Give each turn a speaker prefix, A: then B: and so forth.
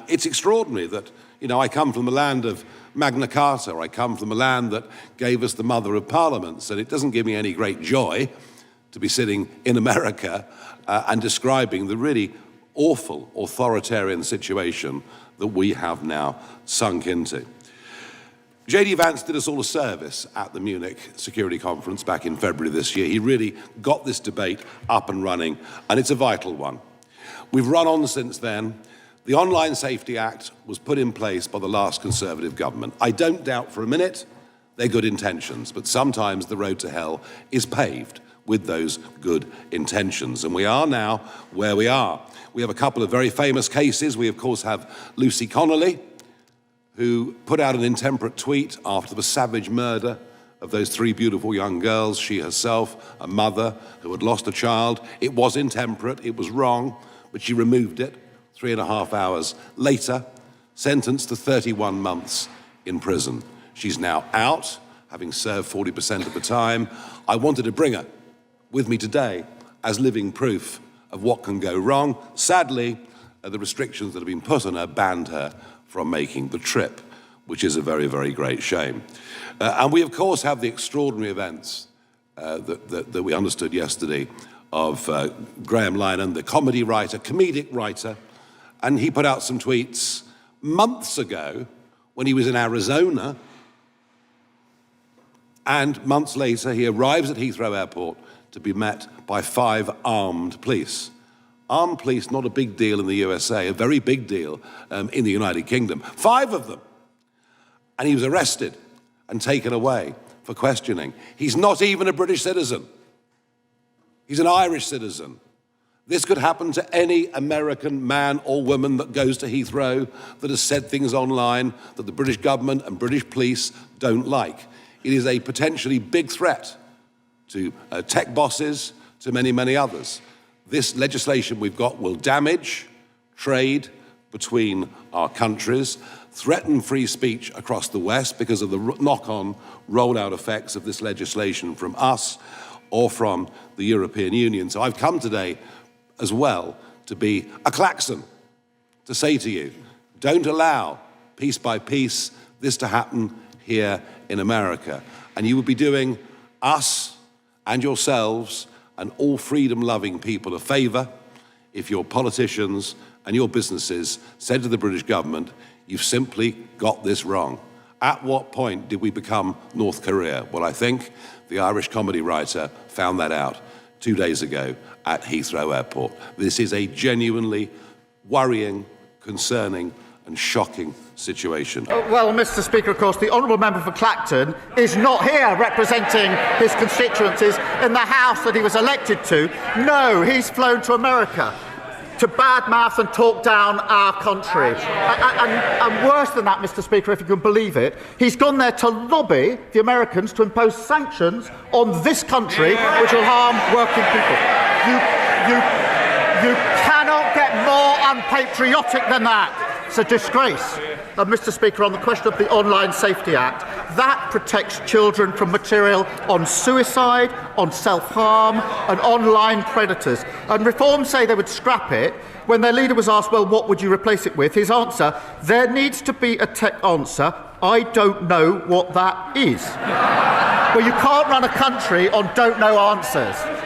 A: it's extraordinary that, I come from the land of Magna Carta, or I come from the land that gave us the mother of parliaments, and it doesn't give me any great joy to be sitting in America and describing the really awful authoritarian situation that we have now sunk into. J.D. Vance did us all a service at the Munich Security Conference back in February this year. He really got this debate up and running, and it's a vital one. We've run on since then. The Online Safety Act was put in place by the last Conservative government. I don't doubt for a minute they're good intentions, but sometimes the road to hell is paved with those good intentions. And we are now where we are. We have a couple of very famous cases. We, of course, have Lucy Connolly, who put out an intemperate tweet after the savage murder of those 3 beautiful young girls, she herself, a mother who had lost a child. It was intemperate, it was wrong, but she removed it 3.5 hours later, sentenced to 31 months in prison. She's now out, having served 40% of the time. I wanted to bring her with me today as living proof of what can go wrong. Sadly, the restrictions that have been put on her banned her from making the trip, which is a very, very great shame. And we, of course, have the extraordinary events that we understood yesterday of Graham Linehan, the comedic writer, and he put out some tweets months ago when he was in Arizona, and months later he arrives at Heathrow Airport to be met by 5 armed police. Armed police, not a big deal in the USA, a very big deal in the United Kingdom. 5 of them. And he was arrested and taken away for questioning. He's not even a British citizen. He's an Irish citizen. This could happen to any American man or woman that goes to Heathrow that has said things online that the British government and British police don't like. It is a potentially big threat to tech bosses, to many, many others. This legislation we've got will damage trade between our countries, threaten free speech across the West because of the knock-on rollout effects of this legislation from us or from the European Union. So I've come today as well to be a klaxon, to say to you, don't allow, piece by piece, this to happen here in America. And you would be doing us and yourselves and all freedom-loving people a favour if your politicians and your businesses said to the British government, you've simply got this wrong. At what point did we become North Korea? Well, I think the Irish comedy writer found that out 2 days ago at Heathrow Airport. This is a genuinely worrying, concerning and shocking situation.
B: Well, Mr. Speaker, of course, the honourable member for Clacton is not here representing his constituencies in the House that he was elected to. No, he's flown to America to badmouth and talk down our country. And worse than that, Mr. Speaker, if you can believe it, he's gone there to lobby the Americans to impose sanctions on this country which will harm working people. You cannot get more unpatriotic than that. It's a disgrace. Mr. Speaker, on the question of the Online Safety Act, that protects children from material on suicide, on self-harm and online predators. And Reform say they would scrap it. When their leader was asked, well, what would you replace it with? His answer, there needs to be a tech answer. I don't know what that is. Well, you can't run a country on don't know answers.